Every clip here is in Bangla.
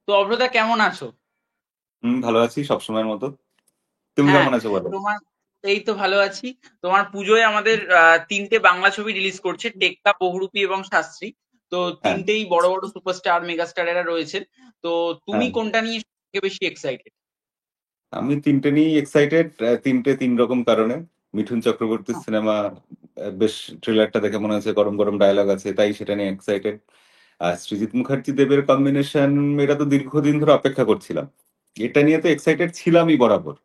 তো অভ্রতা কেমন আছো? ভালো আছি সবসময়ের মতো। তুমি হ্যাঁ, কেমন আছো বলো? তোমার এই তো ভালো আছি। তোমার পুজোয় আমাদের তিনটে বাংলা ছবি রিলিজ করছে, টেক্কা, বহুরূপী এবং শাস্ত্রী। তো হ্যাঁ, তিনটেই বড় বড় সুপারস্টার মেগাস্টার এরা রয়েছেন। তো তুমি হ্যাঁ, কোনটা নিয়ে সবথেকে বেশি এক্সাইটেড? আমি তিনটে নিয়েই এক্সাইটেড। তিনটে তিন রকম কারণে। মিঠুন চক্রবর্তীর সিনেমা, বেশ ট্রেলারটা দেখে মনে হচ্ছে গরম গরম ডায়লগ আছে, তাই সেটা নিয়ে এক্সাইটেড। আর সৃজিত মুখার্জি দেবের কম্বিনেশন, এটা তো দীর্ঘদিন ধরে অপেক্ষা করছিলাম। এটা নিয়ে তো এক্সাইটেড ছিলামই বরাবর।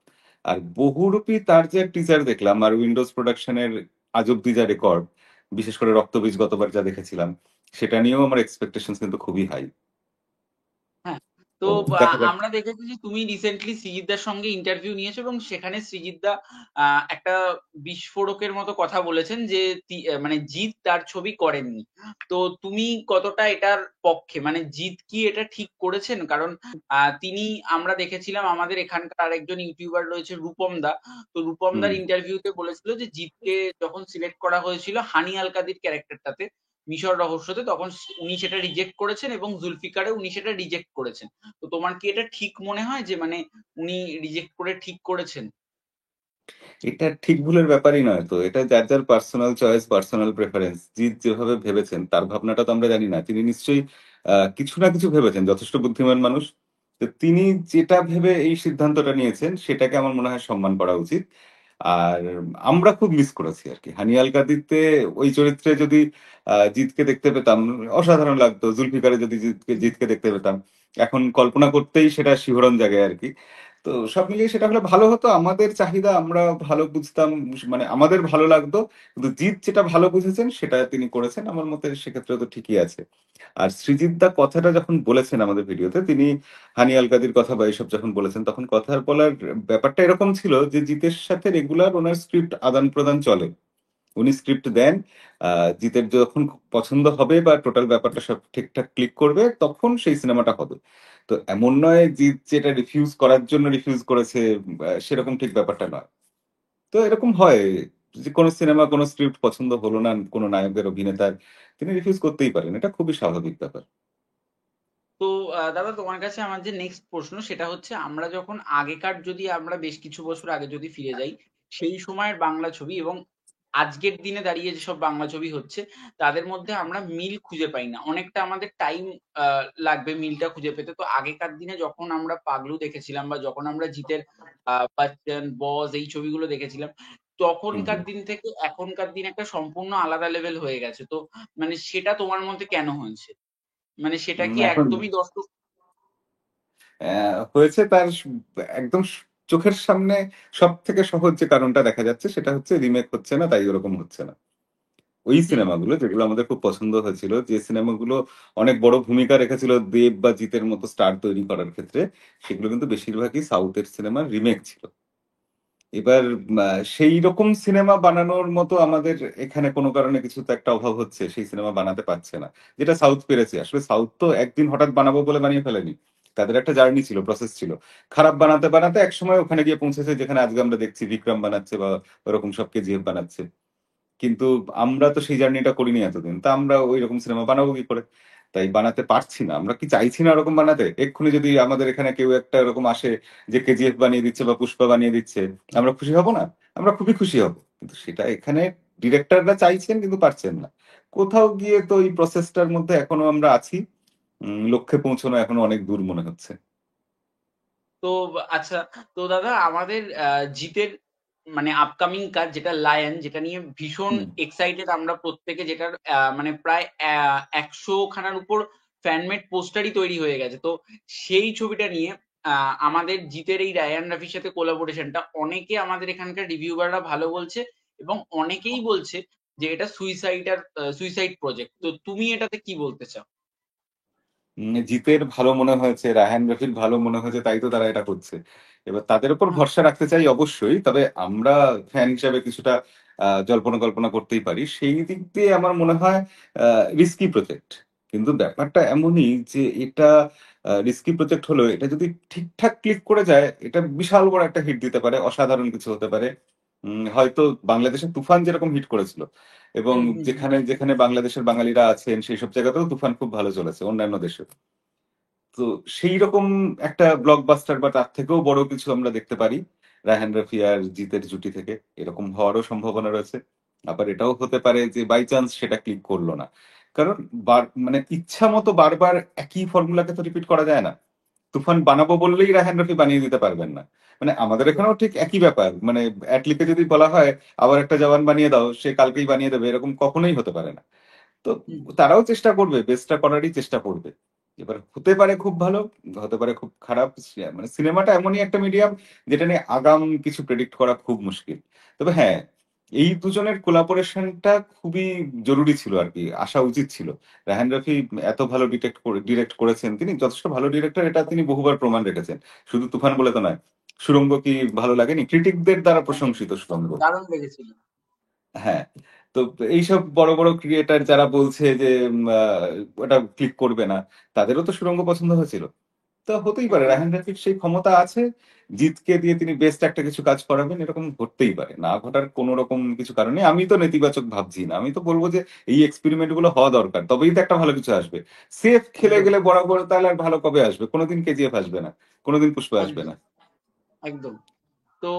আর বহুরূপী তার যে টিজার দেখলাম, আর উইন্ডোজ প্রোডাকশনের আজ অব্দি যা রেকর্ড, বিশেষ করে রক্তবীজ গতবার যা দেখেছিলাম, সেটা নিয়েও আমার এক্সপেকটেশন কিন্তু খুবই হাই। হ্যাঁ, তো তো দেখা যাক। আমরা দেখেছি যে তুমি রিসেন্টলি সৃজিতদার সঙ্গে ইন্টারভিউ নিয়েছো এবং সেখানে সৃজিতদা একটা বিস্ফোরকের মতো কথা বলেছেন যে মানে জিৎ তার ছবি করেননি। তো তুমি কতটা এটার পক্ষে, মানে জিৎ কি এটা ঠিক করেছেন? কারণ তিনি, আমরা দেখেছিলাম আমাদের এখানকার আরেকজন ইউটিউবার রয়েছে রূপম দা। তো রূপম হুম। দার ইন্টারভিউতে বলেছিল যে জিৎকে যখন সিলেক্ট করা হয়েছিল হানি আল কাদির ক্যারেক্টারটাতে, মিশর রহস্যতে, তখন উনি সেটা রিজেক্ট করেছেন এবং জুলফিকারে উনি সেটা রিজেক্ট করেছেন। তো তোমার কি এটা ঠিক মনে হয় যে মানে উনি রিজেক্ট করে ঠিক করেছেন? এটা ঠিক ভুলের ব্যাপারই নয় তো, এটা যার যার personal choice, personal preference. Jeet যেভাবে ভেবেছেন তার ভাবনাটা তো আমরা জানি না, তিনি নিশ্চয়ই কিছু না কিছু ভেবেছেন, যথেষ্ট বুদ্ধিমান মানুষ। তো তিনি যেটা ভেবে এই সিদ্ধান্তটা নিয়েছেন সেটাকে আমার মনে হয় সম্মান করা উচিত। আর আমরা খুব মিস করেছি আর কি হানিয়াল কাদিতে। ওই চরিত্রে যদি জিৎকে দেখতে পেতাম, অসাধারণ লাগতো। জুলফিকারে যদি জিৎকে জিৎকে দেখতে পেতাম, এখন কল্পনা করতেই সেটা শিহরণ জাগে আর কি। তো সব মিলিয়ে সেটা হলে ভালো হতো, আমাদের চাহিদা আমরা ভালো বুঝতাম, মানে আমাদের ভালো লাগতো। কিন্তু জিৎ যেটা ভালো বুঝেছেন সেটা তিনি করেছেন, আমার মতে সেক্ষেত্রে তো ঠিকই আছে। আর সৃজিত দা কথাটা যখন বলেছেন আমাদের ভিডিওতে, তিনি হানি আল কাদির কথা বা এইসব যখন বলেছেন, তখন কথা বলার ব্যাপারটা এরকম ছিল যে জিতের সাথে রেগুলার ওনার স্ক্রিপ্ট আদান প্রদান চলে। উনি স্ক্রিপ্ট দেন, জিতের যখন পছন্দ হবে বা টোটাল ব্যাপারটা সব ঠিকঠাক ক্লিক করবে, তখন সেই সিনেমাটা হবে। তো এমন নয় জিৎ যেটা রিফিউজ করার জন্য রিফিউজ করেছে, সেরকম ঠিক ব্যাপারটা নয়। তো এরকম হয় যে কোনো সিনেমা, কোনো স্ক্রিপ্ট পছন্দ হলো না কোনো নায়কের, অভিনেতার, তিনি রিফিউজ করতেই পারেন, এটা খুবই স্বাভাবিক ব্যাপার। তো দাদা, তোমার কাছে আমার যে নেক্সট প্রশ্ন সেটা হচ্ছে, আমরা যখন আগেকার, যদি আমরা বেশ কিছু বছর আগে যদি ফিরে যাই, সেই সময়ের বাংলা ছবি এবং আজকের দিনে দাঁড়িয়ে যেসব বাংলা ছবি হচ্ছে, তাদের মধ্যে আমরা মিল খুঁজে পাই না, অনেকটা আমাদের টাইম লাগবে মিলটা খুঁজে পেতে। তো আগেকার দিনে যখন আমরা পাগলু দেখেছিলাম বা যখন আমরা জিতের বচ্চন, বস এই ছবিগুলো দেখেছিলাম, হুম, তখনকার হুম। দিন থেকে এখনকার দিন একটা সম্পূর্ণ আলাদা লেভেল হয়ে গেছে। তো মানে সেটা তোমার মধ্যে কেন হয়েছে? মানে সেটা কি এখন একদমই দর্শক? হয়েছে তার একদম চোখের সামনে সব থেকে সহজ যে কারণটা দেখা যাচ্ছে, সেটা হচ্ছে রিমেক হচ্ছে না, তাই ওরকম হচ্ছে না। ওই হুম। সিনেমাগুলো যেগুলো আমাদের খুব পছন্দ হয়েছিল, যে সিনেমাগুলো অনেক বড় ভূমিকা রেখেছিল দেব বা জিতের মতো স্টার তৈরি করার ক্ষেত্রে, সেগুলো কিন্তু বেশিরভাগই সাউথের সিনেমার রিমেক ছিল। এবার সেই রকম সিনেমা বানানোর মতো আমাদের এখানে কোনো কারণে কিছু তো একটা অভাব হচ্ছে, সেই সিনেমা বানাতে পারছে না যেটা সাউথ পেরেছে। আসলে সাউথ তো একদিন হঠাৎ বানাবো বলে বানিয়ে ফেলেনি, তাদের একটা জার্নি ছিল, প্রসেস ছিল। খারাপ বানাতে বানাতে একসময় ওখানে গিয়ে পৌঁছেছে যেখানে আজকে আমরা দেখছি বিক্রম বানাচ্ছে বা ওরকম সব কেজিএফ বানাচ্ছে। কিন্তু আমরা তো সেই জার্নিটা করিনি এতদিন, তা আমরা ওই রকম সিনেমা বানাবো কি করে? তাই বানাতে পারছি না। আমরা কি চাইছি না ওরকম বানাতে? এক্ষুনি যদি আমাদের এখানে কেউ একটা এরকম আসে যে কেজিএফ বানিয়ে দিচ্ছে বা পুষ্পা বানিয়ে দিচ্ছে, আমরা খুশি হব না? আমরা খুবই খুশি হব। কিন্তু সেটা এখানে ডিরেক্টররা চাইছেন কিন্তু পারছেন না। কোথাও গিয়ে তো এই প্রসেসটার মধ্যে এখনো আমরা আছি। লক্ষ্যে পৌঁছানো এখনো অনেক দূর মনে হচ্ছে। তো আচ্ছা, তো দাদা আমাদের জিতের মানে আপকামিং কাজ যেটা লায়ন, যেটা নিয়ে ভীষণ হুম। এক্সাইটেড আমরা প্রত্যেকে, যেটার মানে প্রায় 100 খানার উপর ফ্যানমেড পোস্টারই তৈরি হয়ে গেছে। তো সেই ছবিটা নিয়ে আমাদের জিতের এই রায়ান রাফির সাথে কোলাবোরেশনটা, অনেকে আমাদের এখানকার রিভিউয়াররা ভালো বলছে এবং অনেকেই বলছে যে এটা সুইসাইড প্রজেক্ট। তো তুমি এটাতে কি বলতে চাও? জিতের ভালো মনে হয়েছে, রায়হান রফির ভালো মনে হয়েছে, তাই তো তারা এটা করছে। এবার তাদের উপর ভরসা রাখতে চাই অবশ্যই, তবে আমরা ফ্যান হিসাবে কিছুটা জল্পনা কল্পনা করতেই পারি। সেই দিক দিয়ে আমার মনে হয় রিস্কি প্রজেক্ট। কিন্তু ব্যাপারটা এমনই যে এটা রিস্কি প্রজেক্ট হলো, এটা যদি ঠিকঠাক ক্লিক করে যায়, এটা বিশাল বড় একটা হিট দিতে পারে, অসাধারণ কিছু হতে পারে। হয়তো বাংলাদেশের তুফান যেরকম হিট করেছিল, এবং হুম, হুম, হুম। যেখানে যেখানে বাংলাদেশের বাঙালিরা আছেন সেই সব জায়গাতেও তুফান খুব ভালো চলেছে অন্যান্য দেশে। তো সেই রকম একটা ব্লকবাস্টার বা তার থেকেও বড় কিছু আমরা দেখতে পারি রায়হান রাফি আর জিতের জুটি থেকে, এরকম হওয়ারও সম্ভাবনা রয়েছে। আবার এটাও হতে পারে যে বাই চান্স সেটা ক্লিক করলো না, কারণ মানে ইচ্ছা মতো বারবার একই ফর্মুলাকে তো রিপিট করা যায় না। তুফান বানাবো বললেই রায়হান রাফি বানিয়ে দিতে পারবেন না। মানে আমাদের একদম। এখানেও ঠিক একই ব্যাপার, মানে অ্যাটলিকে যদি বলা হয় আবার একটা জওয়ান বানিয়ে দাও, সে কালকেই বানিয়ে দেবে, এরকম কখনোই হতে পারে না। তো হুম, তারাও চেষ্টা করবে, বেস্টটা করারই চেষ্টা করবে। এবার হতে পারে খুব ভালো, হতে পারে খুব খারাপ। মানে সিনেমাটা এমনই একটা মিডিয়াম যেটা নিয়ে আগাম কিছু প্রেডিক্ট করা খুব মুশকিল। তবে হ্যাঁ, এই দুজনের কোলাবোরেশনটা খুবই জরুরি ছিল আর কি, আসা উচিত ছিল। রায়হান রাফি এত ভালো ডিরেক্ট করেছেন, তিনি যথেষ্ট ভালো ডিরেক্টর, এটা তিনি বহুবার প্রমাণ রেখেছেন। শুধু তুফান বলে তো নয়, সুড়ঙ্গ কি ভালো লাগেনি? ক্রিটিকদের দ্বারা একদম প্রশংসিত সুড়ঙ্গ। দারুণ লেগেছিল। হ্যাঁ। তো এইসব বড় বড় ক্রিয়েটার যারা বলছে যে ওটা ক্লিক করবে না, তাদেরও তো সুড়ঙ্গ পছন্দ হয়েছিল। তো হতেই পারে একদম। রায়হান রাফির সেই ক্ষমতা আছে, জিতকে দিয়ে তিনি বেস্ট একটা কিছু কাজ করাবেন, এরকম ঘটতেই পারে, না ঘটার কোনো রকম কিছু কারণ নেই। আমি তো নেতিবাচক ভাবছি না, আমি তো বলবো যে এই এক্সপেরিমেন্ট গুলো হওয়া দরকার, তবেই তো একটা ভালো কিছু আসবে। সেফ খেলে একদম। গেলে বরাবর তাহলে আর ভালো কবে আসবে? কোনোদিন কেজিএফ আসবে না, কোনোদিন পুষ্পা আসবে একদম। না। একদম। তো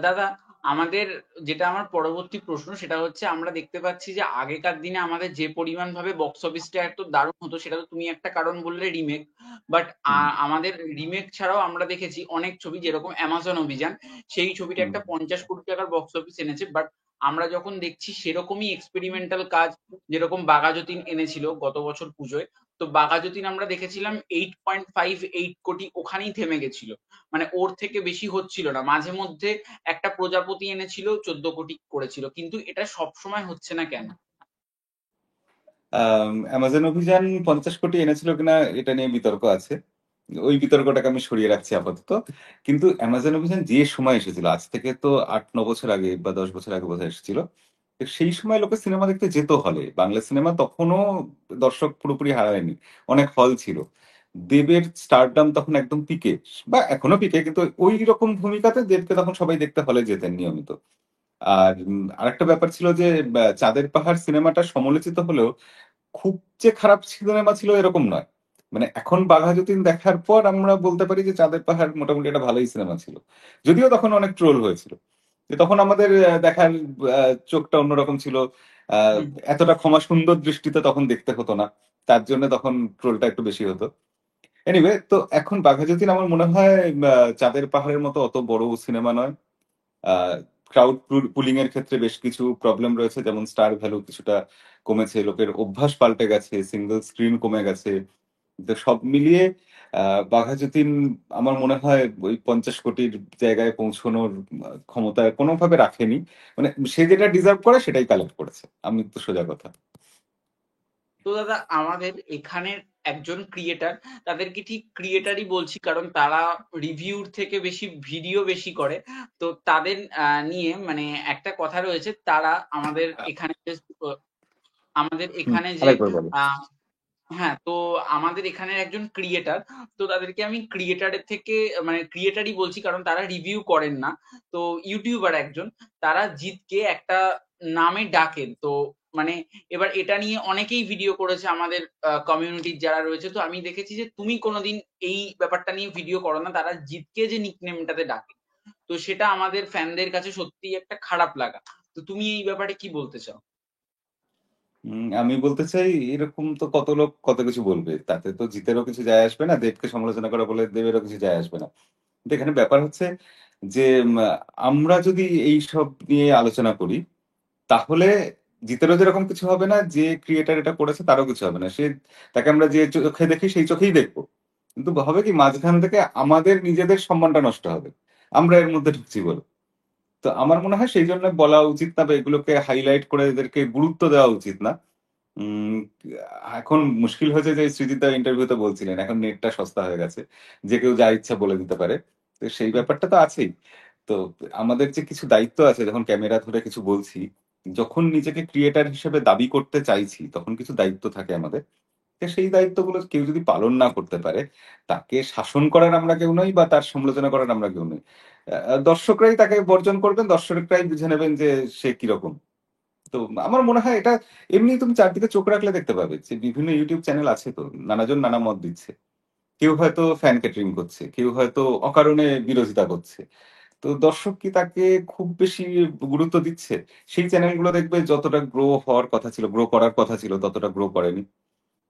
দাদা, আমাদের যেটা আমার পরবর্তী প্রশ্ন সেটা হচ্ছে, আমরা দেখতে পাচ্ছি যে আগেকার দিনে আমাদের যে পরিমাণ ভাবে বক্স অফিসটা এত দারুণ হতো, সেটা তো তুমি একটা কারণ বললে রিমেক। বাট হুম, আমাদের রিমেক ছাড়াও আমরা দেখেছি অনেক ছবি, যেরকম অ্যামাজন অভিযান, সেই ছবিটা হুম। একটা 50 কোটি টাকার বক্স অফিস এনেছে। বাট আমরা যখন দেখছি সেরকমই এক্সপেরিমেন্টাল কাজ, যেরকম বাঘাযতীন এনেছিল গত বছর পুজোয়, তো বাঘাযতীন আমরা দেখেছিলাম 8.58 কোটি, ওখানেই থেমে গেছিল। মানে ওর থেকে বেশি হচ্ছিল না। মাঝে মধ্যে একটা প্রজাপতি এনেছিল 14 কোটি করেছিল, কিন্তু এটা সব সময় হচ্ছে না কেন? অ্যামাজন অভিযান 50 কোটি এনেছিল কিনা এটা নিয়ে বিতর্ক আছে, ওই বিতর্কটাকে আমি সরিয়ে রাখছি আপাতত। কিন্তু অ্যামাজন অভিযান যে সময় এসেছিল, আজ থেকে তো 8-9 বছর আগে বা 10 বছর আগে বোধহয় এসেছিল, তো সেই সময় লোকে সিনেমা দেখতে যেত হলে, বাংলা সিনেমা তখনও দর্শক পুরোপুরি হারায়নি, অনেক হল ছিল। দেবের স্টারডাম তখন একদম পিকে, বা এখনো পিকে, কিন্তু ওই রকম ভূমিকাতে দেবকে তখন সবাই দেখতে হলে যেতেন নিয়মিত। আর আরেকটা ব্যাপার ছিল যে চাঁদের পাহাড় সিনেমাটা সমালোচিত হলেও খুব যে খারাপ সিনেমা ছিল এরকম নয়। মানে এখন বাঘা যতীন দেখার পর আমরা বলতে পারি যে চাঁদের পাহাড় মোটামুটি একটা ভালোই সিনেমা ছিল, যদিও তখন অনেক ট্রোল হয়েছিল। যে তখন আমাদের দেখার চোখটা অন্যরকম ছিল। আহ, হুম। এতটা ক্ষমা সুন্দর দৃষ্টিতে তখন দেখতে হতো না, তার জন্য তখন ট্রোলটা একটু বেশি হতো। এনিওয়ে, তো এখন বাঘা যতীন আমার মনে হয় চাঁদের পাহাড়ের মতো অত বড় সিনেমা নয়। ক্রাউড পুলিং এর ক্ষেত্রে বেশ কিছু প্রবলেম রয়েছে, যেমন স্টার ভ্যালু কিছুটা কমেছে, লোকের অভ্যাস পাল্টে গেছে, সিঙ্গেল স্ক্রিন কমে গেছে। তো সব মিলিয়ে বাঘা যতীন আমার মনে হয় ওই 50 কোটির জায়গায় পৌঁছানোর ক্ষমতা কোনোভাবে রাখেনি। মানে সে যেটা ডিজার্ভ করে সেটাই কালেক্ট করেছে, আমি তো সোজা কথা। তো দাদা, আমাদের এখানের একজন ক্রিয়েটার, তাদেরকে ঠিক ক্রিয়েটারই বলছি কারণ তারা রিভিউর থেকে বেশি ভিডিও বেশি করে। তো তাদের নিয়ে মানে একটা কথা রয়েছে, তারা আমাদের এখানে যে আমাদের হুম, এখানে যে আরেকবার বলো। আহ, হ্যাঁ, তো আমাদের এখানের একজন ক্রিয়েটার, তো তাদেরকে আমি ক্রিয়েটারের থেকে মানে ক্রিয়েটারই বলছি কারণ তারা রিভিউ করেন না। তো ইউটিউবার একজন, তারা জিতকে একটা নামে ডাকেন। তো মানে এবার এটা নিয়ে অনেকেই ভিডিও করেছে আমাদের কমিউনিটির যারা রয়েছে। তো আমি দেখেছি যে তুমি কোনোদিন এই ব্যাপারটা নিয়ে ভিডিও করো না, তারা জিতকে যে নিকনেমটাতে ডাকে। তো সেটা আমাদের ফ্যানদের কাছে সত্যিই একটা খারাপ লাগা। তো তুমি এই ব্যাপারে কি বলতে চাও? আমি বলতে চাই, এরকম তো কত লোক কত কিছু বলবে, তাতে তো জিতেরও কিছু যায় আসবে না, দেবকে সমালোচনা করা বলে দেবেরও কিছু যায় আসবে না। কিন্তু এখানে ব্যাপার হচ্ছে যে আমরা যদি এই সব নিয়ে আলোচনা করি, তাহলে জিতেরও যেরকম কিছু হবে না, যে ক্রিয়েটার এটা করেছে তারও কিছু হবে না। তাকে আমরা যে চোখে দেখি সেই চোখেই দেখবো। কিন্তু হবে কি, মাঝখান থেকে আমাদের নিজেদের সম্মানটা নষ্ট হবে, আমরা এর মধ্যে ঢুকছি বলে। তো আমার মনে হয় সেই জন্য বলা উচিত না, বা এগুলোকে হাইলাইট করে এদেরকে গুরুত্ব দেওয়া উচিত না। উম এখন মুশকিল হয়েছে যে সৃজিত ইন্টারভিউতে বলছিলেন এখন নেটটা সস্তা হয়ে গেছে, যে কেউ যা ইচ্ছা বলে দিতে পারে। তো সেই ব্যাপারটা তো আছেই। তো আমাদের যে কিছু দায়িত্ব আছে, যখন ক্যামেরা ধরে কিছু বলছি, যখন নিজেকে ক্রিয়েটার হিসেবে দাবি করতে চাইছি, তখন কিছু দায়িত্ব থাকে আমাদের। তো সেই দায়িত্বগুলো কেউ যদি পালন না করতে পারে, তাকে শাসন করার আমরা কেউ নই, বা তার সমালোচনা করার আমরা কেউ নই। দর্শকরাই তাকে বর্জন করবেন, দর্শকরাই বুঝে নেবেন যে সে কিরকম। তো আমার মনে হয় এটা এমনি তুমি চারদিকে চোখ রাখলে দেখতে পাবে যে বিভিন্ন ইউটিউব চ্যানেল আছে, তো নানাজন নানা মত দিচ্ছে। কেউ হয়তো ফ্যান ক্যাটারিং করছে, কেউ হয়তো অকারণে বিরোধিতা করছে। তো দর্শক কি তাকে খুব বেশি গুরুত্ব দিচ্ছে? সেই চ্যানেলগুলো দেখবে যতটা গ্রো হওয়ার কথা ছিল, গ্রো করার কথা ছিল, ততটা গ্রো করেনি।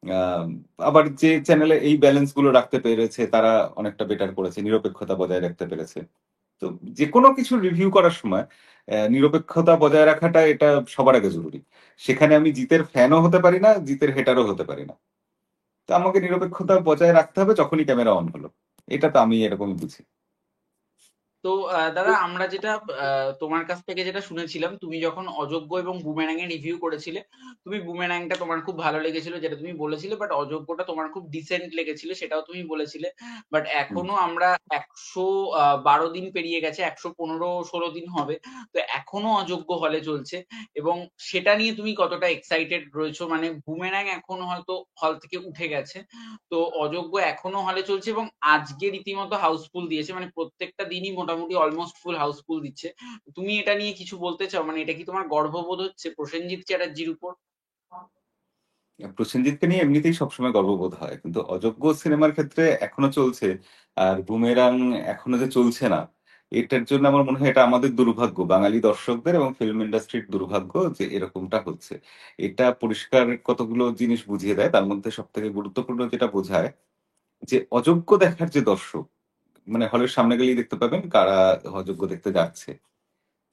আহ, আবার যে চ্যানেলে এই ব্যালেন্স গুলো রাখতে পেরেছে তারা অনেকটা বেটার করেছে, নিরপেক্ষতা বজায় রাখতে পেরেছে। তো যে কোনো কিছু রিভিউ করার সময় নিরপেক্ষতা বজায় রাখাটা এটা সবার আগে জরুরি। সেখানে আমি জিতের ফ্যানও হতে পারি না, জিতের হেটারও হতে পারি না। তো আমাকে নিরপেক্ষতা বজায় রাখতে হবে যখনই ক্যামেরা অন হলো। এটা তো আমি এরকমই বুঝি। তো দাদা আমরা যেটা তোমার কাছ থেকে যেটা শুনেছিলাম, তুমি যখন অযোগ্য এবং বুমেরাং এর রিভিউ করেছিলে, তুমি বুমেরাংটা তোমার খুব ভালো লেগেছিল যেটা তুমি বলেছিলে, বাট অযোগ্যটা তোমার খুব ডিসেন্ট লেগেছিল সেটাও তুমি বলেছিলে। বাট হুম। এখনো আমরা 112 দিন পেরিয়ে গেছে, 115-16 দিন হবে, তো এখনো অযোগ্য হলে চলছে। এবং সেটা নিয়ে তুমি কতটা এক্সাইটেড রয়েছো? মানে বুমেরাং এখন হয়তো হল থেকে উঠে গেছে, তো অযোগ্য এখনো হলে চলছে এবং আজকে রীতিমতো হাউসফুল দিয়েছে, মানে প্রত্যেকটা দিনই মোটামুটি অলমোস্ট ফুল হাউসফুল দিচ্ছে। তুমি এটা নিয়ে কিছু বলতে চাও? মানে এটা কি তোমার গর্ববোধ হচ্ছে প্রসেনজিৎ চ্যাটার্জির উপর? প্রসেনজিৎকে নিয়ে এমনিতেই সবসময় গর্ববোধ হয়, কিন্তু অযোগ্য সিনেমার ক্ষেত্রে এখনো চলছে। আর বুমেরাং এখনো যে চলছে না, এটার জন্য আমার মনে হয় এটা আমাদের দুর্ভাগ্য, বাঙালি দর্শকদের এবং ফিল্ম ইন্ডাস্ট্রির দুর্ভাগ্য যে এরকমটা হচ্ছে। এটা পরিষ্কার কতগুলো জিনিস বুঝিয়ে দেয়, তার মধ্যে সব থেকে গুরুত্বপূর্ণ যেটা বোঝায় যে অযোগ্য দেখার যে দর্শক, মানে হলের সামনে গেলেই দেখতে পাবেন কারা অযোগ্য দেখতে যাচ্ছে,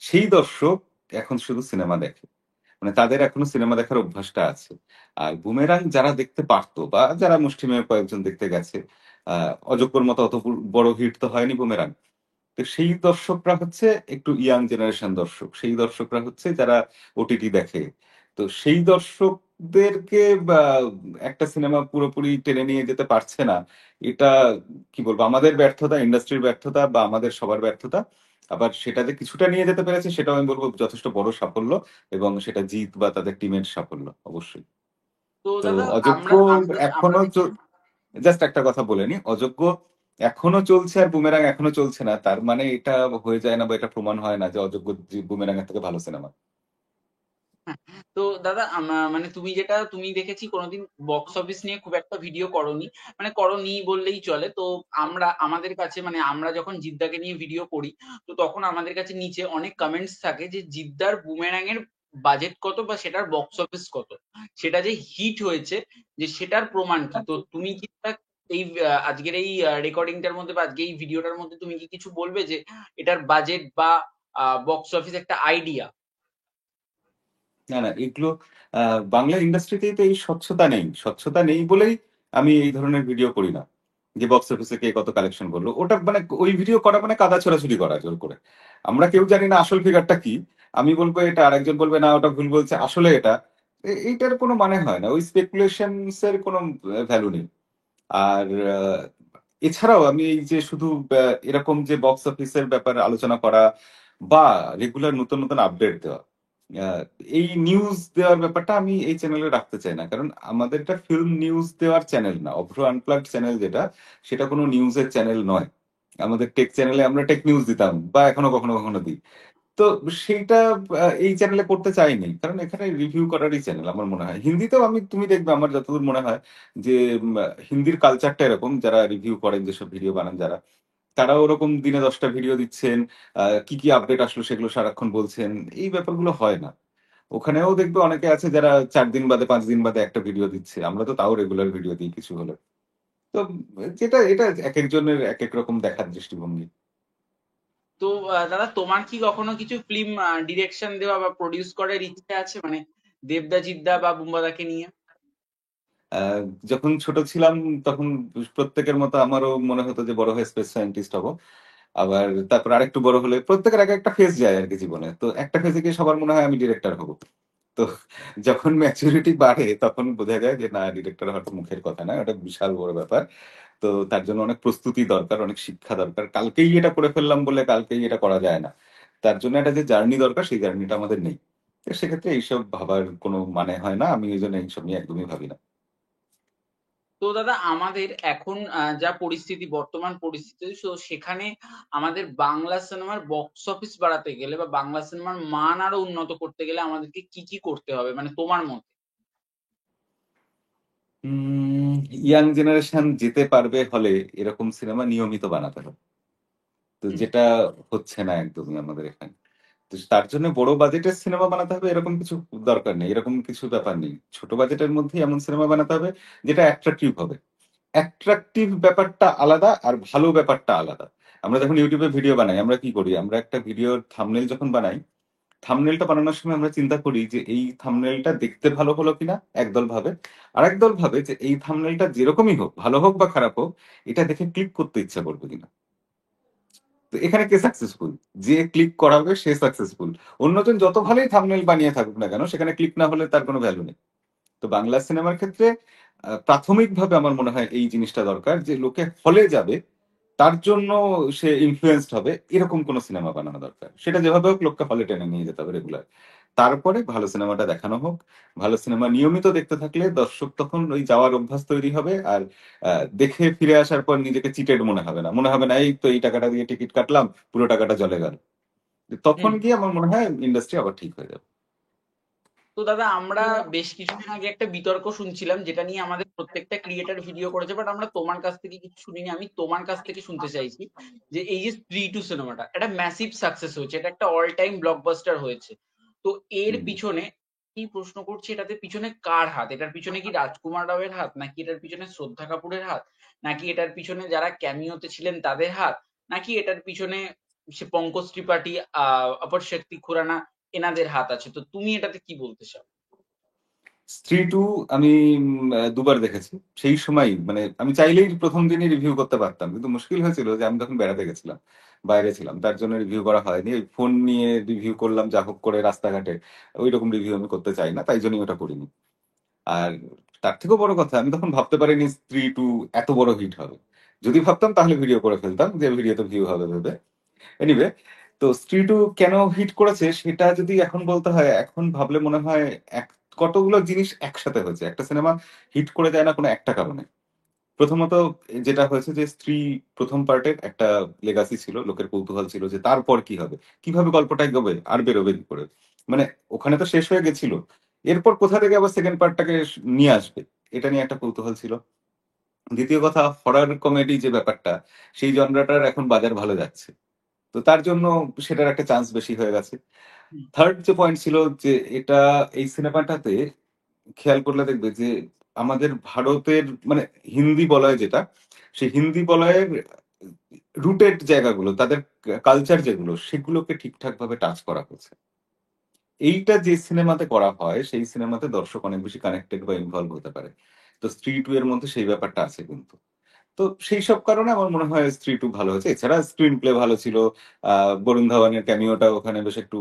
সেই দর্শক এখন শুধু সিনেমা দেখে। মানে তাদের এখনো সিনেমা দেখার অভ্যাসটা আছে। আর বুমেরাং যারা দেখতে পারতো বা যারা মুষ্টিমেয় কয়েকজন দেখতে গেছে, অযোগ্যর মতো অত বড় হিট তো হয়নি বুমেরাং। তো সেই দর্শকরা হচ্ছে একটু ইয়াং জেনারেশন দর্শক, সেই দর্শকরা হচ্ছে যারা ওটিটি দেখে। তো সেই দর্শকদেরকে বা একটা সিনেমা পুরোপুরি টেনে নিয়ে যেতে পারছে না, এটা কি বলবো, আমাদের ব্যর্থতা, ইন্ডাস্ট্রির ব্যর্থতা বা আমাদের সবার ব্যর্থতা। আবার সেটা যে কিছুটা নিয়ে যেতে পেরেছে সেটাও আমি বলবো যথেষ্ট বড় সাফল্য, এবং সেটা জিত বা তাদের টিমের সাফল্য অবশ্যই। তো তো দাদা অযোগ্য আমরা আমরা আমরা এখনো, দেখছি। জাস্ট একটা কথা বলে নি, অযোগ্য এখনো চলছে আর বুমেরাং এখনো চলছে না তার মানে এটা হয়ে যায় না বা এটা প্রমাণ হয় না যে অযোগ্য বুমেরাং এর থেকে ভালো সিনেমা। হ্যাঁ, তো দাদা মানে তুমি যেটা তুমি দেখেছি কোনোদিন বক্স অফিস নিয়ে খুব একটা ভিডিও করনি, মানে করনি বললেই চলে। তো আমরা আমাদের কাছে মানে আমরা যখন জিদ্দাকে নিয়ে ভিডিও করি, তো তখন আমাদের কাছে নিচে অনেক কমেন্টস থাকে যে জিদ্দার বুমেরাং এর বাজেট কত বা সেটার বক্স অফিস কত, সেটা যে হিট হয়েছে যে সেটার প্রমাণ কি? তো তুমি কি এই আজকের এই রেকর্ডিংটার মধ্যে বা আজকে এই ভিডিওটার মধ্যে তুমি কি কিছু বলবে যে এটার বাজেট বা বক্স অফিস একটা আইডিয়া? না না, এগুলো বাংলা ইন্ডাস্ট্রিতেই তো এই স্বচ্ছতা নেই, স্বচ্ছতা নেই বলেই আমি এই ধরনের ভিডিও করি না। যে বক্স অফিসে কে কত কালেকশন করলো, ওটা মানে ওই ভিডিও করা মানে কাদা ছোড়াছুড়ি করা জোর করে। আমরা কেউ জানি না আসল ফিগারটা কি। আমি বলবো এটা, আরেকজন বলবে না ওটা ভুল বলছে, আসলে এটা। এইটার কোনো মানে হয় না, ওই স্পেকুলেশনস এর কোনো ভ্যালু নেই। আর এছাড়াও আমি এই যে শুধু এরকম যে বক্স অফিসের ব্যাপারে আলোচনা করা বা রেগুলার নতুন নতুন আপডেট দেওয়া, আহ, এই নিউজ দেওয়ার ব্যাপারটা আমি এই চ্যানেলে রাখতে চাই না, কারণ আমাদের এটা ফিল্ম নিউজ দেওয়ার চ্যানেল না। অভ্র আনপ্লাগড চ্যানেল যেটা, সেটা কোনো নিউজের চ্যানেল নয়। আমাদের টেক চ্যানেলে আমরা টেক নিউজ দিতাম বা এখনো কখনো কখনো দিই। তো সেইটা এই চ্যানেলে করতে চাইনি, কারণ এখানে রিভিউ করারই চ্যানেল আমার মনে হয়। হিন্দিতেও আমি, তুমি দেখবে আমার যতদূর মনে হয় যে হিন্দির কালচারটা এরকম, যারা রিভিউ করেন, যেসব ভিডিও বানান যারা, তারাও ওরকম দিনে 10টা ভিডিও দিচ্ছেন, কি কি আপডেট আসলো সেগুলো সারাক্ষণ বলছেন। এই ব্যাপারগুলো হয় না। ওখানেও দেখবে অনেকে আছে যারা 4 দিন বাদে 5 দিন বাদে একটা ভিডিও দিচ্ছে, আমরা তো তাও রেগুলার ভিডিও দিই কিছু হলে। তো যেটা এটা এক একজনের এক এক রকম দেখার দৃষ্টিভঙ্গি। তো দাদা তোমার কি কখনো কিছু ফিল্ম ডিরেকশন দেওয়া বা প্রডিউস করার ইচ্ছে আছে, মানে দেবদা জিদ্দা বা বুম্বাদাকে নিয়ে? আহ, যখন ছোট ছিলাম তখন প্রত্যেকের মতো আমারও মনে হতো যে বড় হয়ে স্পেস সায়েন্টিস্ট হব। আবার তারপর আরেকটু বড় হলে প্রত্যেকের আগে একটা ফেজ যায় আর কি জীবনে, তো একটা ফেজে গিয়ে সবার মনে হয় আমি ডিরেক্টর হব। তো যখন ম্যাচুরিটি বাড়ে তখন বোঝা যায় যে না, ডিরেক্টর হওয়াটা মুখের কথা না, ওটা বিশাল বড় ব্যাপার। তো তার জন্য অনেক প্রস্তুতি দরকার, অনেক শিক্ষা দরকার। কালকেই এটা করে ফেললাম বলে কালকেই এটা করা যায় না। তার জন্য একটা যে জার্নি দরকার, সেই জার্নিটা আমাদের নেই। তো সেক্ষেত্রে এইসব ভাবার কোনো মানে হয় না, আমি এই জন্য এইসব নিয়ে একদমই ভাবি না। তো দাদা আমাদের এখন যা পরিস্থিতি, বর্তমান পরিস্থিতি, তো সেখানে আমাদের বাংলা সিনেমার বক্স অফিস বাড়াতে গেলে বা বাংলা সিনেমার মান আরো উন্নত করতে গেলে আমাদেরকে কি কি করতে হবে মানে তোমার মতে? ইয়াং জেনারেশন যেতে পারবে হলে এরকম সিনেমা নিয়মিত বানাতে হবে। তো হুম, যেটা হচ্ছে না একদমই আমাদের এখানে। তো তার জন্য বড় বাজেটের সিনেমা বানাতে হবে এরকম কিছু দরকার নেই, এরকম কিছু ব্যাপার নেই। ছোট বাজেটের মধ্যেই এমন সিনেমা বানাতে হবে যেটা অ্যাট্রাকটিভ হবে। অ্যাট্রাকটিভ ব্যাপারটা আলাদা আর ভালো ব্যাপারটা আলাদা। আমরা যখন ইউটিউবে ভিডিও বানাই আমরা কি করি, আমরা একটা ভিডিওর থাম্বনেল যখন বানাই, থাম্বনেলটা বানানোর সময় আমরা চিন্তা করি যে এই থাম্বনেলটা দেখতে ভালো হলো কিনা একদল ভাবে, আর একদল ভাবে যে এই থাম্বনেলটা যেরকমই হোক, ভালো হোক বা খারাপ হোক, এটা দেখে ক্লিক করতে ইচ্ছা করবে কিনা। তো এখানে কে সাকসেসফুল? যে ক্লিক করাবে সে সাকসেসফুল। অন্যজন যত ভালোই থাম্বনেল বানিয়ে থাকুক না কেন, সেখানে ক্লিক না হলে তার কোনো ভ্যালু নেই। তো বাংলা সিনেমার ক্ষেত্রে প্রাথমিকভাবে আমার মনে হয় এই জিনিসটা দরকার যে লোকে হলে যাবে, তার জন্য সে ইনফ্লুয়েন্সড হবে, এরকম কোন সিনেমা বানানো দরকার। সেটা যেভাবে হোক লোককে হলে টেনে নিয়ে যেতে হবে রেগুলার। তারপরে ভালো সিনেমাটা দেখানো হোক। ভালো সিনেমা নিয়মিত দেখতে থাকলে দর্শক তখন ওই যাওয়ার অভ্যাস তৈরি হবে। আর দেখে ফিরে আসার পর নিজেকে চিটেড মনে হবে না, মনে হবে না এই তো এই টাকাটা দিয়ে টিকিট কাটলাম, পুরো টাকাটা চলে গেল। তখন হুম। গিয়ে আমার মনে হয় ইন্ডাস্ট্রি আবার ঠিক হয়ে যাবে। তো দাদা আমরা বেশ কিছুদিন আগে একটা বিতর্ক শুনছিলাম যেটা নিয়ে আমাদের প্রত্যেকটা ক্রিয়েটার ভিডিও করেছে, বাট আমরা তোমার কাছ থেকে কিছু শুনিনি। আমি তোমার কাছ থেকে শুনতে চাইছি যে এই যে স্ত্রী টু সিনেমাটা একটা ম্যাসিভ সাকসেস হয়েছে, এটা একটা অল টাইম ব্লকবাস্টার হয়েছে। তো এর হুম। পিছনে কি প্রশ্ন করছি, এটাতে পিছনে কার হাত? এটার পিছনে কি রাজকুমার রাওয়ের হাত, নাকি এটার পিছনে শ্রদ্ধা কাপুরের হাত, নাকি এটার পিছনে যারা ক্যামিওতে ছিলেন তাদের হাত, নাকি এটার পিছনে সে পঙ্কজ ত্রিপাঠী, অপর শক্তি খুরানা, এনাদের হাত আছে? তো তুমি এটাতে কি বলতে চাও? স্ত্রী টু আমি দুবার দেখেছি। সেই সময় মানে আমি চাইলেই প্রথম দিনই রিভিউ করতে পারতাম, কিন্তু মুশকিল হয়েছিল যে আমি তখন বেড়াতে গেছিলাম, বাইরে ছিলাম, তার জন্য রিভিউ করা হয়নি। ওই ফোন নিয়ে রিভিউ করলাম যা হোক করে রাস্তাঘাটে, ওই রকম রিভিউ আমি করতে চাই না, তাই জন্যই ওটা করিনি। আর তার থেকেও বড় কথা, আমি তখন ভাবতে পারিনি স্ত্রী টু এত বড় হিট হবে। যদি ভাবতাম তাহলে ভিডিও করে ফেলতাম, যে ভিডিওতে ভিউ হবে ভেবে। এনিওয়ে, তো স্ত্রী টু কেন হিট করেছে সেটা যদি এখন বলতে হয়, এখন ভাবলে মনে হয় এক কতগুলো জিনিস একসাথে হয়েছে। একটা সিনেমা হিট করে যায় না কোনো একটা কারণে। প্রথমত যেটা হয়েছে যে স্ত্রী প্রথম পার্টের একটা লেগাসি ছিল, লোকের কৌতূহল ছিল যে তারপর কি হবে, কিভাবে গল্পটা এগোবে, আর বেরোবে কি করে। মানে ওখানে তো শেষ হয়ে গেছিল, এরপর কোথা থেকে আবার সেকেন্ড পার্টটাকে নিয়ে আসবে, এটা নিয়ে একটা কৌতূহল ছিল। দ্বিতীয় কথা, হরর কমেডি যে ব্যাপারটা, সেই জনরাটার এখন বাজার ভালো যাচ্ছে। তো তার জন্য সেটার একটা চান্স বেশি হয়ে গেছে। হুম, থার্ড যে পয়েন্ট ছিল যে এটা, এই সিনেমাটাতে খেয়াল করলে দেখবে যে আমাদের ভারতের মানে হিন্দি বলয় যেটা, সেই হিন্দি বলয়ের রুটেড জায়গাগুলো, তাদের কালচার যেগুলো, সেগুলোকে ঠিকঠাক ভাবে টাচ করা হয়েছে। এইটা যে সিনেমাতে করা হয় সেই সিনেমাতে দর্শক অনেক বেশি কানেক্টেড বা ইনভলভ হতে পারে। তো স্ত্রী টু এর মধ্যে সেই ব্যাপারটা আছে কিন্তু। তো সেই সব কারণে আমার মনে হয় স্ত্রী টু ভালো হয়েছে। এছাড়া স্ক্রিন প্লে ভালো ছিল। বরুণ ধাওয়ানের ক্যামিওটা ওখানে বেশ একটু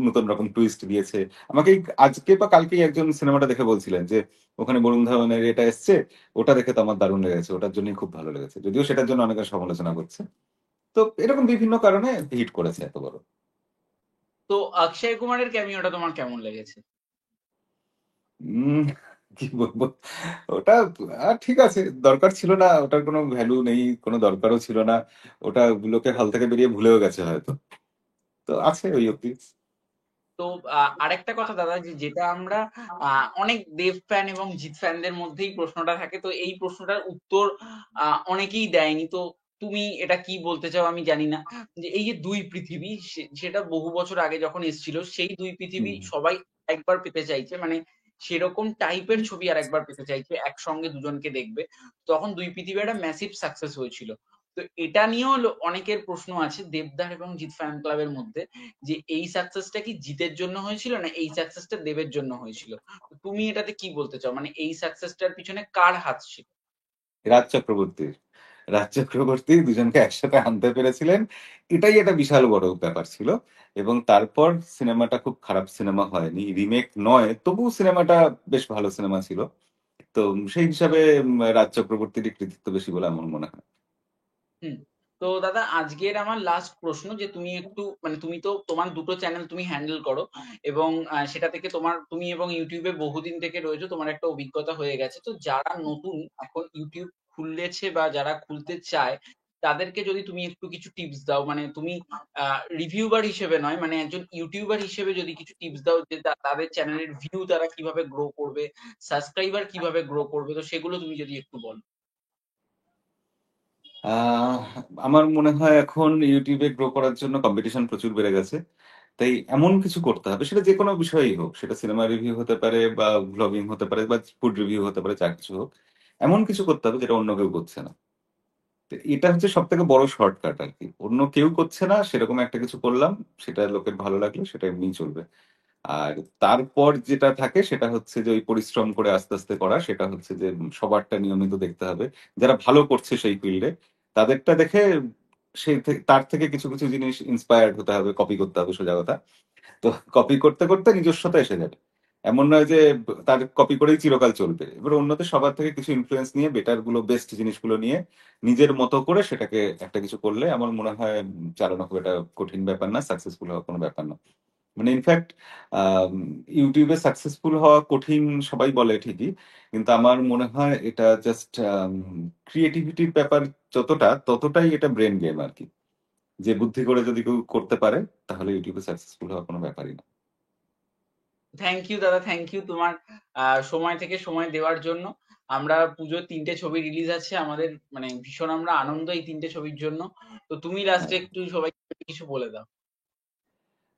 নতুন রকম টুইস্ট দিয়েছে। আমাকে আজকে বা কালকেই একজন সিনেমাটা দেখে বলছিলেন যে ওখানে বরুণ ধাওয়ানের এটা এসছে, ওটা দেখে তো আমার দারুণ লেগেছে, ওটার জন্যই খুব ভালো লেগেছে, যদিও সেটার জন্য অনেকে সমালোচনা করছে। তো এরকম বিভিন্ন কারণে হিট করেছে এত বড়। তো অক্ষয় কুমারের ক্যামিওটা তোমার কেমন লেগেছে? উম কি বলবো, ওটা ঠিক আছে, দরকার ছিল না, ওটার কোনো ভ্যালু নেই, কোনো দরকারও ছিল না। ওটা লোকে হল থেকে বেরিয়ে ভুলেও গেছে হয়তো। তো আছে ওই অব্দি। তো আরেকটা কথা দাদা, যে যেটা আমরা অনেক দেব ফ্যান এবং জিৎ ফ্যানদের মধ্যেই প্রশ্নটা থাকে, তো এই প্রশ্নটার উত্তর অনেকেই দেয়নি। তো তুমি এটা কি বলতে চাও আমি জানি না, যে এই যে দুই পৃথিবী, সেটা বহু বছর আগে যখন এসেছিল, সেই দুই পৃথিবী হুম। সবাই একবার পেতে চাইছে, মানে সেরকম টাইপের ছবি আর একবার পেতে চাইছে, একসঙ্গে দুজনকে দেখবে। তখন দুই পৃথিবী একটা ম্যাসিভ সাকসেস হয়েছিল। তো এটা নিয়েও অনেকের প্রশ্ন আছে দেবদার এবং জিৎ ফ্যান ক্লাবের মধ্যে, যে এই সাকসেসটা কি জিতের জন্য হয়েছিল, না এই সাকসেসটা দেবের জন্য হয়েছিল? তো তুমি এটাতে কি বলতে চাও, মানে এই সাকসেসটার পিছনে কার হাত ছিল? রাজ চক্রবর্তীর। রাজ চক্রবর্তী দুজনকে একসাথে আনতে পেরেছিলেন, এটাই একটা বিশাল বড় ব্যাপার ছিল। এবং তারপর সিনেমাটা খুব খারাপ সিনেমা হয়নি, রিমেক নয়, তবু সিনেমাটা বেশ ভালো সিনেমা ছিল। তো সেই হিসাবে রাজ চক্রবর্তীরই কৃতিত্ব বেশি বলে আমার মনে হয়। হুম। তো দাদা আজকের আমার লাস্ট প্রশ্ন, যে তুমি একটু মানে তুমি তো তোমার দুটো চ্যানেল তুমি হ্যান্ডেল করো, এবং সেটা থেকে তুমি এবং ইউটিউবে বহুদিন থেকে রয়েছো, তোমার একটা অভিজ্ঞতা হয়ে গেছে। তো যারা নতুন এখন ইউটিউব খুলেছে বা যারা খুলতে চায়, তাদেরকে যদি তুমি একটু কিছু টিপস দাও, মানে তুমি রিভিউবার হিসেবে নয়, মানে একজন ইউটিউবার হিসেবে যদি কিছু টিপস দাও যে তাদের চ্যানেলের ভিউ তারা কিভাবে গ্রো করবে, সাবস্ক্রাইবার কিভাবে গ্রো করবে, তো সেগুলো তুমি যদি একটু বলো। আহ আমার মনে হয় এখন ইউটিউবে গ্রো করার জন্য কম্পিটিশন প্রচুর বেড়ে গেছে। তাই এমন কিছু করতে হবে, সেটা যে কোনো বিষয়ই হোক, সেটা সিনেমা রিভিউ হতে পারে বা ব্লগিং হতে পারে বা ফুড রিভিউ হতে পারে, যা কিছু হোক, এমন কিছু করতে হবে যেটা অন্য কেউ করছে না। তো এটা হচ্ছে সব থেকে বড় শর্টকাট আর কি। অন্য কেউ করছে না সেরকম একটা কিছু করলাম, সেটা লোকের ভালো লাগলো, সেটা এমনিই চলবে। আর তারপর যেটা থাকে সেটা হচ্ছে যে ওই পরিশ্রম করে আস্তে আস্তে করা, সেটা হচ্ছে যে সবারটা নিয়মিত দেখতে হবে। যারা ভালো করছে সেই ফিল্ডে, তাদেরটা দেখে তার থেকে কিছু কিছু জিনিস ইন্সপায়ার্ড হতে হবে, কপি করতে হবে, সোজা কথা। তো কপি করতে করতে নিজস্বতা এসে যাবে। এমন নয় যে তার কপি করেই চিরকাল চলবে। এবার অন্যদের সবার থেকে কিছু ইনফ্লুয়েন্স নিয়ে, বেটার গুলো, বেস্ট জিনিসগুলো নিয়ে নিজের মতো করে সেটাকে একটা কিছু করলে আমার মনে হয় চালানো খুব একটা কঠিন ব্যাপার না, সাকসেসফুল হওয়ার কোনো ব্যাপার না। মানে ইনফ্যাক্ট ইউটিউবে সাকসেসফুল হওয়া কঠিন সবাই বলে ঠিকই, কিন্তু আমার মনে হয় এটা জাস্ট ক্রিয়েটিভিটির ব্যাপার। ততটাই এটা ব্রেন গেম আর কি। যে বুদ্ধি করে যদি কেউ করতে পারে, তাহলে ইউটিউবে সাকসেসফুল হওয়া কোনো ব্যাপারই না। থ্যাংক ইউ দাদা, থ্যাংক ইউ তোমার সময় থেকে সময় দেওয়ার জন্য। আমরা পুজোর 3টে ছবি রিলিজ আছে আমাদের, মানে ভীষণ আমরা আনন্দ এই 3টে ছবির জন্য। তো তুমি লাস্টে হ্যাঁ। একটু সবাইকে কিছু বলে দাও।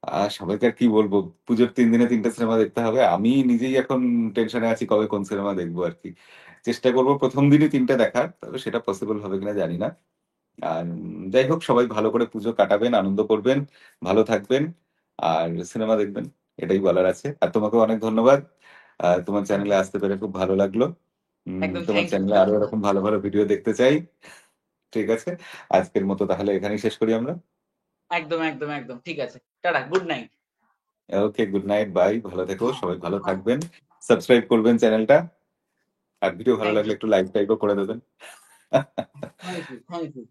আর সবাইকে আর কি বলবো, পুজোর 3 দিনে 3টে সিনেমা দেখতে হবে। আমি নিজেই এখন টেনশনে আছি কবে কোন সিনেমা দেখবো আর কি। চেষ্টা করবো প্রথম দিনই 3টে দেখার, তবে সেটা পসিবল হবে কিনা জানি না। আর যাই হোক, সবাই ভালো করে পুজো কাটাবেন, আনন্দ করবেন, ভালো থাকবেন, আর সিনেমা দেখবেন, এটাই বলার আছে। আর তোমাকে অনেক ধন্যবাদ। তোমার চ্যানেলে একদম আসতে পেরে খুব ভালো লাগলো। একদম, তোমার থ্যাংক ইউ চ্যানেলে আরো দাদা। এরকম ভালো ভালো ভিডিও দেখতে চাই। ঠিক আছে, আজকের মতো তাহলে এখানেই শেষ করি আমরা। একদম একদম একদম, ঠিক আছে। Tata, good night. Okay, good night, bye, ভালো থেকো, সবাই ভালো থাকবেন। সাবস্ক্রাইব করবেন চ্যানেলটা, আর ভিডিও ভালো থ্যাংক লাগলে ইউ, একটু লাইক টাইকও করে দেবেন। Thank you, thank you.